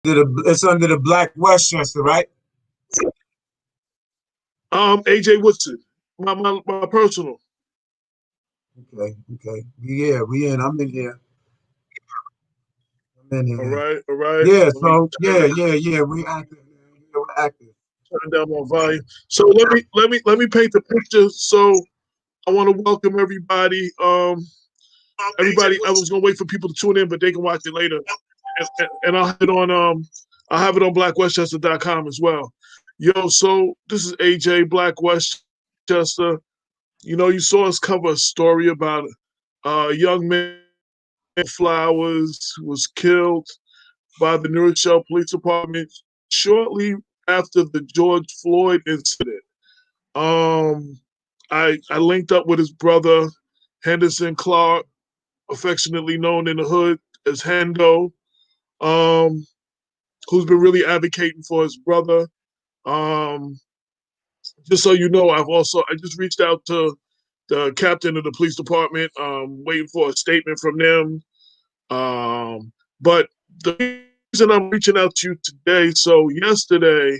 It's under the Black Westchester, right? AJ Woodson, my personal. Okay. Yeah, we in. I'm in here. I'm in here. All right. Yeah, so yeah. We active, man. Yeah, we're active. Turn down my volume. So let me paint the picture. So I want to welcome everybody. Everybody, I was gonna wait for people to tune in, but they can watch it later. And I'll have it on blackwestchester.com as well. Yo, so this is AJ Black Westchester. You know, you saw us cover a story about a young man, Flowers, was killed by the New Rochelle Police Department shortly after the George Floyd incident. I linked up with his brother, Henderson Clarke, affectionately known in the hood as Hendo, um, who's been really advocating for his brother. Um, just so you know, I just reached out to the captain of the police department, waiting for a statement from them. But the reason I'm reaching out to you today, so yesterday,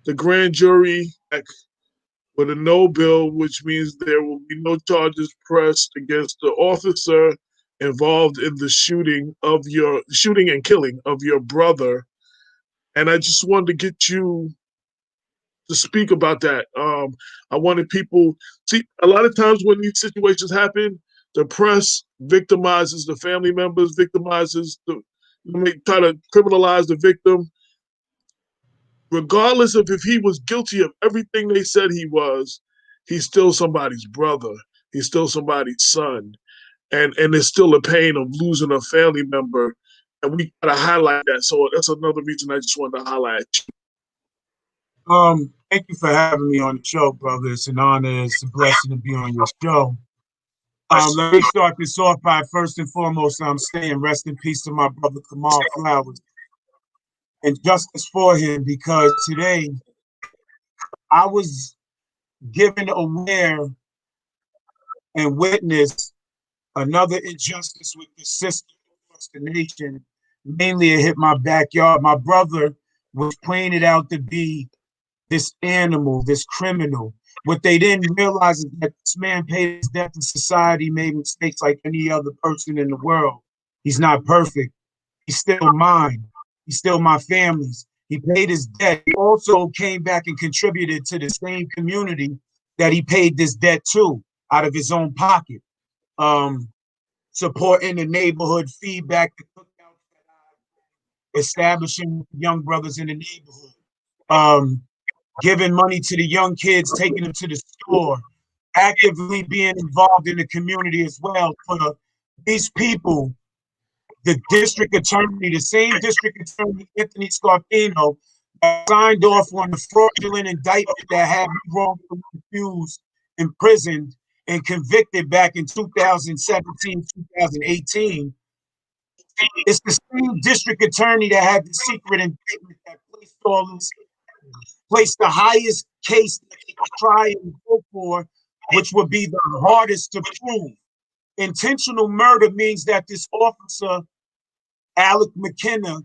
the grand jury with a no bill, which means there will be no charges pressed against the officer involved in the shooting and killing of your brother. And I just wanted to get you to speak about that. I wanted people see a lot of times when these situations happen, the press victimizes the family members, victimizes try to criminalize the victim, regardless of if he was guilty of everything they said he was. He's still somebody's brother. He's still somebody's son, and there's still a pain of losing a family member, and we gotta highlight that. So that's another reason I just wanted to highlight you. Thank you for having me on the show, brother. It's an honor. It's a blessing to be on your show. Let me start this off by first and foremost, I'm saying rest in peace to my brother Kamal Flowers and justice for him, because today I was given aware and witnessed another injustice with the system across the nation. Mainly, it hit my backyard. My brother was pointed out to be this animal, this criminal. What they didn't realize is that this man paid his debt to society, made mistakes like any other person in the world. He's not perfect. He's still mine. He's still my family's. He paid his debt. He also came back and contributed to the same community that he paid this debt to out of his own pocket. Supporting the neighborhood, feedback, the cookouts, establishing young brothers in the neighborhood. Giving money to the young kids, taking them to the store, actively being involved in the community as well. For these people, the district attorney, the same district attorney, Anthony Scarpino, signed off on the fraudulent indictment that had me wrongfully accused, imprisoned, and convicted back in 2017, 2018. It's the same district attorney that had the secret indictment that placed the highest case that they could try and go for, which would be the hardest to prove. Intentional murder means that this officer, Alec McKenna,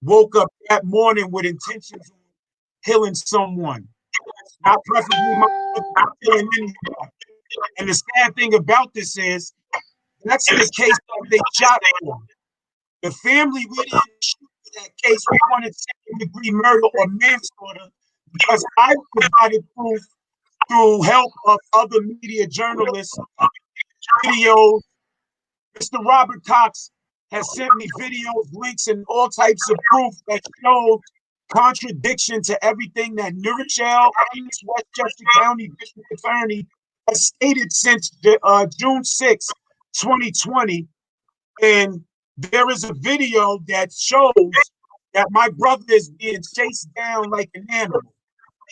woke up that morning with intentions of killing someone. Not preferably killing anyone. And the sad thing about this is, that's the case that they shot for. The family, we didn't shoot for that case. We wanted second-degree murder or manslaughter, because I provided proof through help of other media journalists, videos. Mr. Robert Cox has sent me videos, links, and all types of proof that show contradiction to everything that New Rochelle, Westchester County District Attorney has stated since June 6, 2020. And there is a video that shows that my brother is being chased down like an animal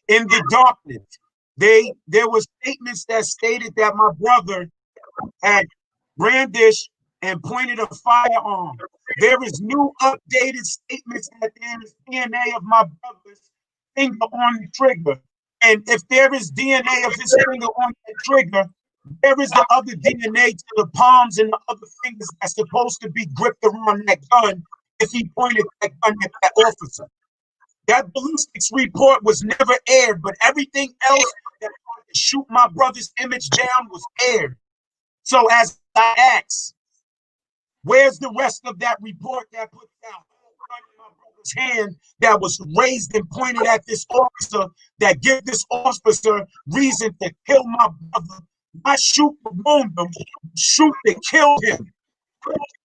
in the darkness. There was statements that stated that my brother had brandished and pointed a firearm. There is new updated statements that there is DNA of my brother's finger on the trigger. And if there is DNA of his finger on the trigger, there is the other DNA to the palms and the other fingers that's supposed to be gripped around that gun if he pointed that gun at that officer. That ballistics report was never aired, but everything else that tried to shoot my brother's image down was aired. So as I asked, where's the rest of that report that put that whole gun in my brother's hand that was raised and pointed at this officer that give this officer reason to kill my brother? Not shoot to wound him, shoot to kill him.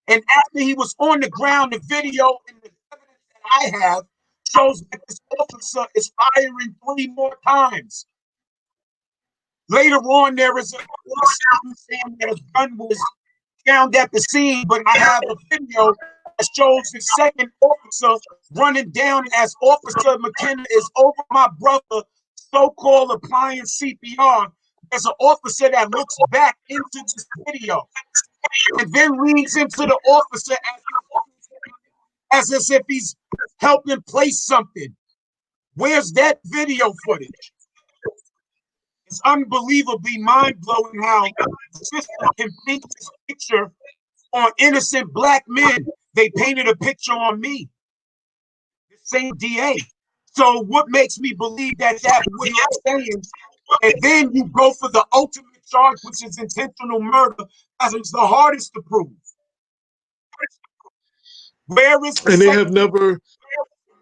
And after he was on the ground, the video and the evidence that I have shows that this officer is firing 3 more times. Later on, there is a statement saying that a gun was found at the scene, but I have a video that shows the second officer running down as Officer McKenna is over my brother, so-called applying CPR. There's an officer that looks back into this video and then leans into the officer as if he's helping place something. Where's that video footage? It's unbelievably mind-blowing how the system can paint this picture on innocent black men. They painted a picture on me, the same DA. So what makes me believe that that's what you're saying? And then you go for the ultimate charge, which is intentional murder, as it's the hardest to prove. Where is the And they have never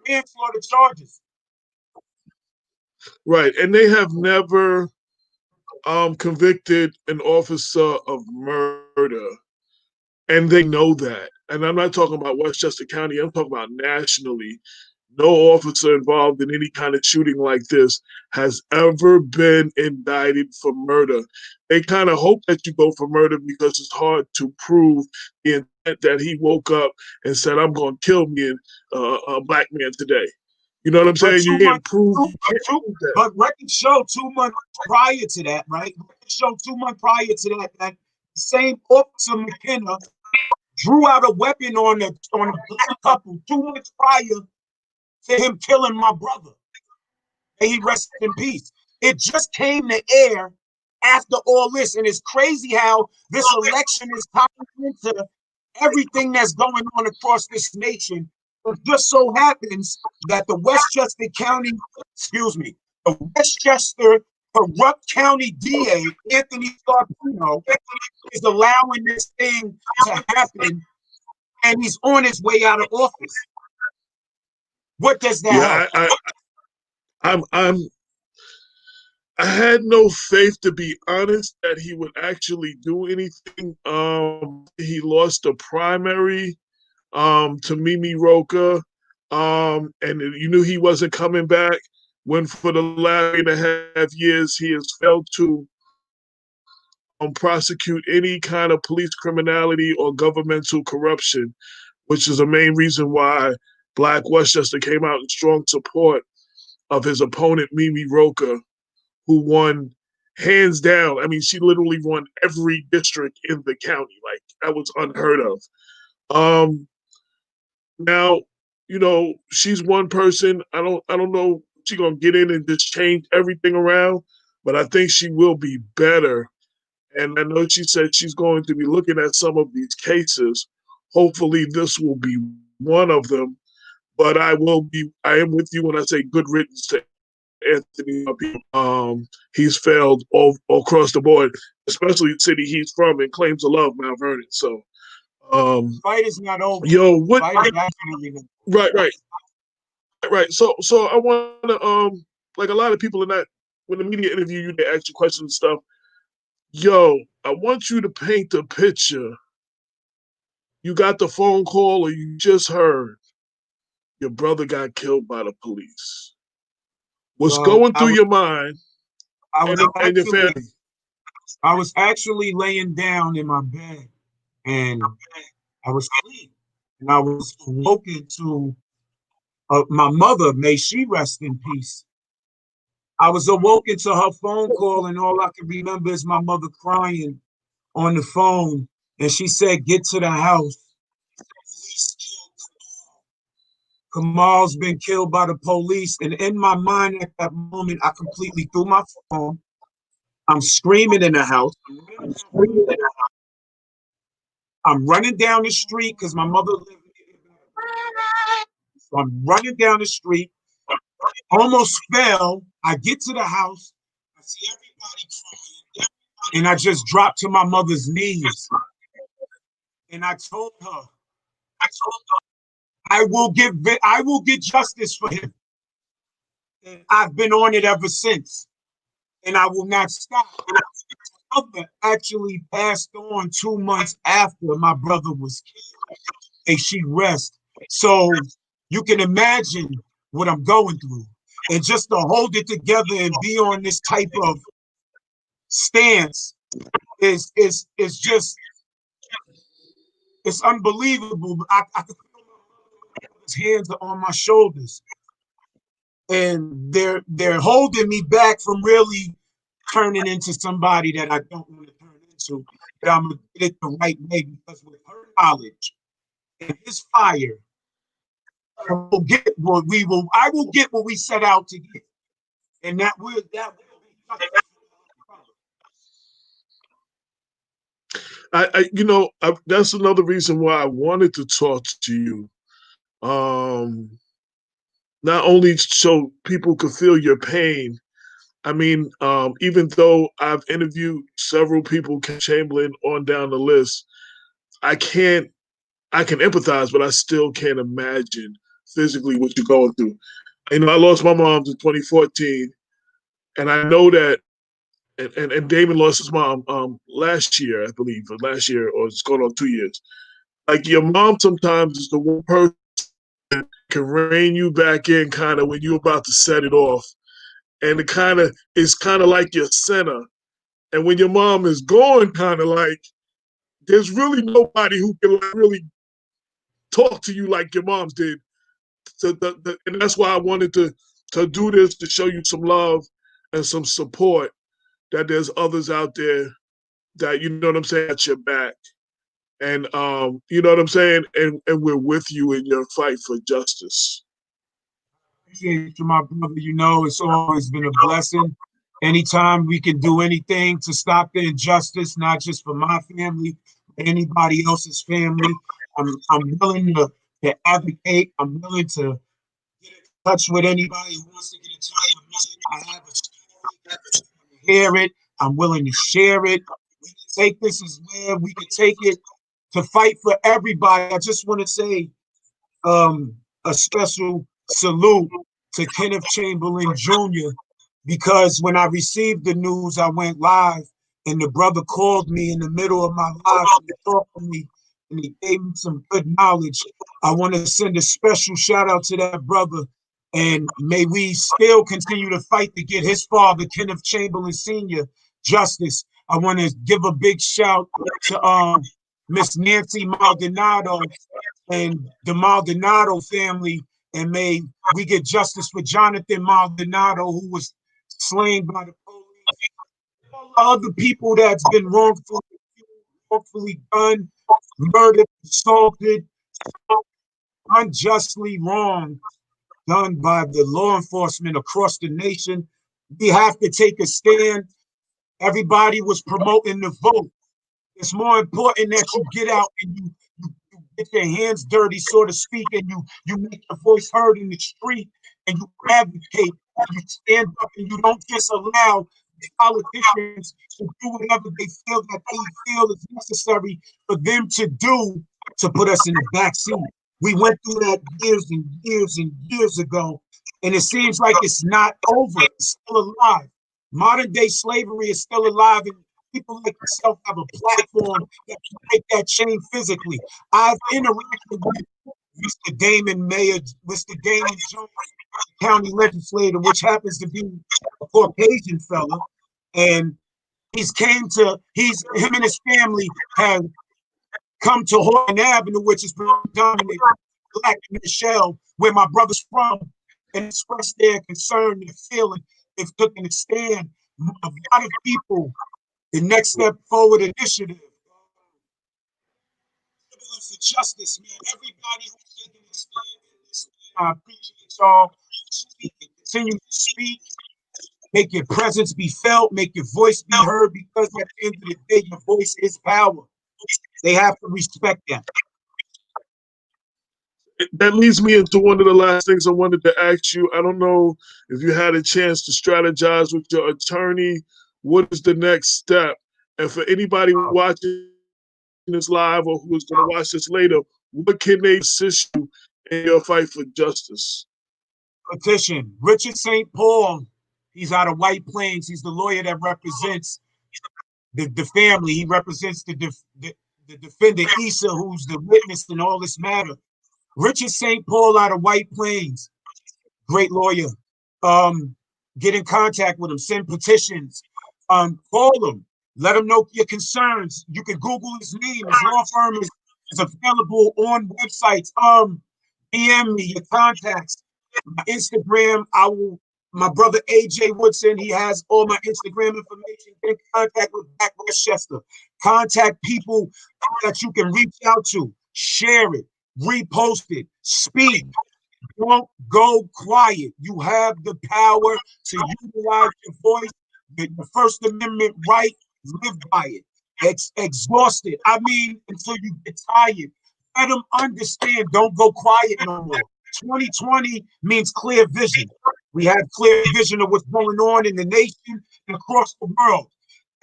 manslaughter charges? right, and they have never convicted an officer of murder, and they know that. And I'm not talking about Westchester County, I'm talking about nationally. No officer involved in any kind of shooting like this has ever been indicted for murder. They kind of hope that you go for murder because it's hard to prove the intent that he woke up and said, I'm going to kill me a black man today. You know what I'm saying? You can't prove that. But records show 2 months prior to that, right? Records show 2 months prior to that, that the same Officer McKenna drew out a weapon on a black couple 2 months prior to him killing my brother. And he rested in peace. It just came to air after all this. And it's crazy how this election is tying into everything that's going on across this nation. It just so happens that the Westchester corrupt county DA, Anthony Scarpino, is allowing this thing to happen, and he's on his way out of office. What does that help? I had no faith, to be honest, that he would actually do anything. He lost the primary to Mimi Roca, and you knew he wasn't coming back. When for the last 8.5 years he has failed to prosecute any kind of police criminality or governmental corruption, which is the main reason why Black Westchester came out in strong support of his opponent, Mimi Roca, who won hands down. I mean, she literally won every district in the county. Like, that was unheard of. Now, she's one person. I don't know if she's gonna get in and just change everything around, but I think she will be better. And I know she said she's going to be looking at some of these cases. Hopefully this will be one of them. But I am with you when I say good riddance to Anthony. He's failed all across the board, especially the city he's from and claims to love Mount Vernon. So fight is not over. What? Right. So I want to like a lot of people in that, when the media interview you, they ask you questions and stuff. I want you to paint the picture. You got the phone call, or you just heard your brother got killed by the police. What's going through your mind and your family? I was actually laying down in my bed, and I was asleep, and I was awoken to my mother, may she rest in peace. I was awoken to her phone call, and all I can remember is my mother crying on the phone, and she said, "Get to the house. Kamal's been killed by the police." And in my mind at that moment, I completely threw my phone. I'm screaming in the house. I'm running down the street because my mother lived So I'm running down the street, almost fell. I get to the house, I see everybody crying, and I just dropped to my mother's knees. And I told her, I will get justice for him. And I've been on it ever since. And I will not stop. My mother actually passed on 2 months after my brother was killed. And she rests. So you can imagine what I'm going through. And just to hold it together and be on this type of stance is just it's unbelievable. I can feel my mother's hands are on my shoulders, and they're holding me back from really turning into somebody that I don't want to turn into. But I'm gonna get it the right way because with her knowledge and his fire, I will get what we set out to get. And that will be that's another reason why I wanted to talk to you. Not only so people could feel your pain. I mean, even though I've interviewed several people, Chamberlain on down the list, I can't. I can empathize, but I still can't imagine physically what you're going through. I lost my mom in 2014, and I know that and Damon lost his mom last year, I believe, or last year, or it's going on 2 years. Like your mom sometimes is the one person that can rein you back in kind of when you're about to set it off. And it's kind of like your center. And when your mom is gone, kind of like there's really nobody who can like really talk to you like your moms did. And that's why I wanted to do this to show you some love and some support. That there's others out there that you know what I'm saying at your back, and you know what I'm saying, and we're with you in your fight for justice. appreciate you, my brother. You know, it's always been a blessing. Anytime we can do anything to stop the injustice, not just for my family, but anybody else's family, I'm willing to advocate. I'm willing to get in touch with anybody who wants to get in touch with me. I have a story. Hear it. I'm willing to share it. We can take this as where we can take it to fight for everybody. I just want to say a special salute to Kenneth Chamberlain Jr. because when I received the news, I went live and the brother called me in the middle of my live and he talked to me and he gave me some good knowledge. I want to send a special shout out to that brother. And may we still continue to fight to get his father, Kenneth Chamberlain Sr., justice. I want to give a big shout to Miss Nancy Maldonado and the Maldonado family, and may we get justice for Jonathan Maldonado, who was slain by the police. All the other people that's been wrongfully done, murdered, assaulted, unjustly wronged, done by the law enforcement across the nation. We have to take a stand. Everybody was promoting the vote. It's more important that you get out and you get your hands dirty, so to speak, and you make your voice heard in the street and you advocate, you stand up and you don't just allow politicians to do whatever they feel is necessary for them to do to put us in the back seat. We went through that years and years and years ago, and it seems like it's not over. It's still alive. Modern day slavery is still alive, and people like yourself have a platform that can break that chain physically. I've interacted with Mr. Damon Mayor, Mr. Damon Jones, county legislator, which happens to be a Caucasian fella, and him and his family have come to Horton Avenue, which is predominantly black in Michelle, where my brother's from, and expressed their concern, their feeling, they've taken a stand. A lot of people, the Next Step Forward initiative, for justice, man. Everybody who's taking a stand in this, I appreciate y'all. Continue to speak. Make your presence be felt. Make your voice be heard, because at the end of the day, your voice is power. They have to respect that. that leads me into one of the last things I wanted to ask you. I don't know if you had a chance to strategize with your attorney. What is the next step? And for anybody watching this live or who is going to watch this later, what can they assist you in your fight for justice? Petition. Richard St. Paul, he's out of White Plains. He's the lawyer that represents the family. He represents the defendant, Issa, who's the witness in all this matter. Richard St. Paul out of White Plains, great lawyer. Get in contact with him, send petitions, call him, let him know your concerns. You can Google his name. His law firm is available on websites. DM me your contacts. My Instagram, my brother AJ Woodson, he has all my Instagram information. Get in contact with Black Westchester. Contact people that you can reach out to. Share it, repost it, speak. Don't go quiet. You have the power to utilize your voice, the First Amendment right, live by it. It's exhausted. I mean, until you get tired. Let them understand, don't go quiet no more. 2020 means clear vision. We have clear vision of what's going on in the nation and across the world.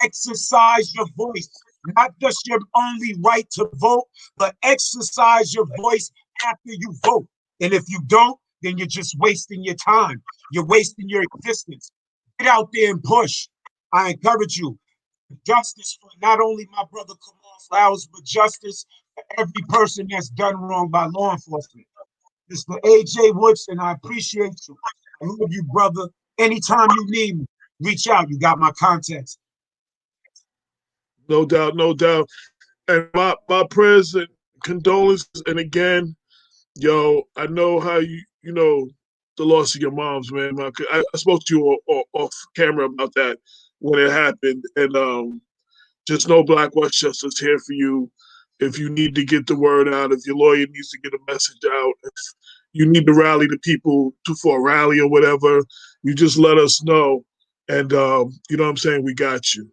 Exercise your voice, not just your only right to vote, but exercise your voice after you vote. And if you don't, then you're just wasting your time. You're wasting your existence. Get out there and push. I encourage you. Justice for not only my brother Kamal Flowers, but justice for every person that's done wrong by law enforcement. Mr. AJ Woodson, I appreciate you. I love you, brother. Anytime you need me, reach out. You got my contacts. No doubt, no doubt. And my prayers and condolences. And again, yo, I know how you know the loss of your moms, man. I spoke to you off camera about that when it happened, and just know Black Westchester's here for you. If you need to get the word out, if your lawyer needs to get a message out, if you need to rally the people for a rally or whatever, you just let us know. And you know what I'm saying? We got you.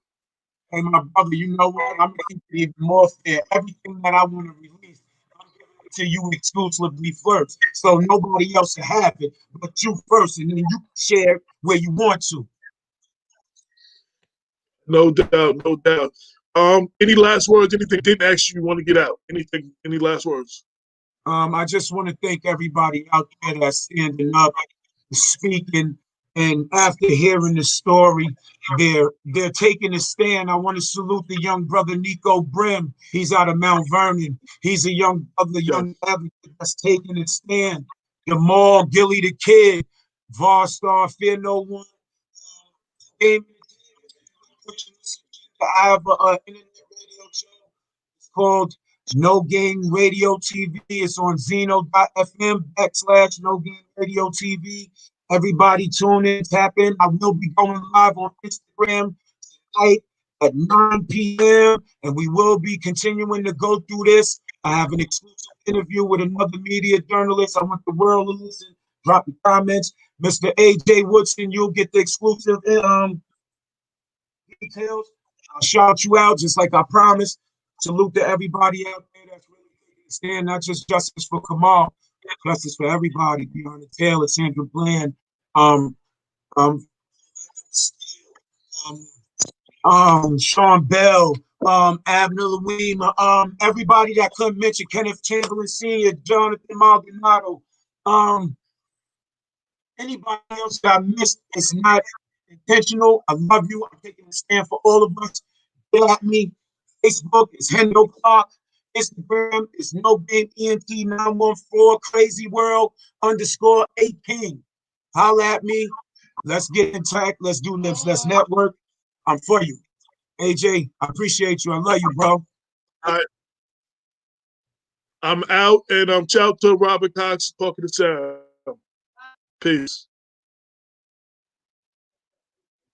Hey, my brother, you know what? I'm going to keep it even more fair. Everything that I want to release, I'm giving it to you exclusively first. So nobody else can have it but you first. And then you can share where you want to. No doubt, no doubt. Any last words? Anything didn't actually want to get out? Anything? Any last words? I just want to thank everybody out there that's standing up, speaking, and after hearing the story, they're taking a stand. I want to salute the young brother Nico Brim. He's out of Mount Vernon. He's a young brother, Yes. young advocate that's taking a stand. Jamal Gilly the Kid, Varstar, Fear No One. I have an internet radio show. It's called No Game Radio TV. It's on Zeno.fm/No Game Radio TV. Everybody tune in, tap in. I will be going live on Instagram tonight at 9 p.m. and we will be continuing to go through this. I have an exclusive interview with another media journalist. I want the world to listen. Drop the comments. Mr. AJ Woodson, you'll get the exclusive details. I'll shout you out just like I promised. Salute to everybody out there that's really taking a stand, not just justice for Kamal, justice for everybody. Breonna Taylor, Sandra Bland, um, um, Sean Bell, Abner Louima, everybody that couldn't mention, Kenneth Chamberlain Sr., Jonathan Maldonado, anybody else that I missed, it's not intentional. I love you. I'm taking a stand for all of us. Get at me. Facebook is Henderson Clarke. Instagram is No Game ENT 914 Crazy World _ 8 Holla at me. Let's get in touch. Let's do this. Let's network. I'm for you. AJ, I appreciate you. I love you, bro. I'm out, and I'm ciao to Robert Cox, talking to Sam. Peace.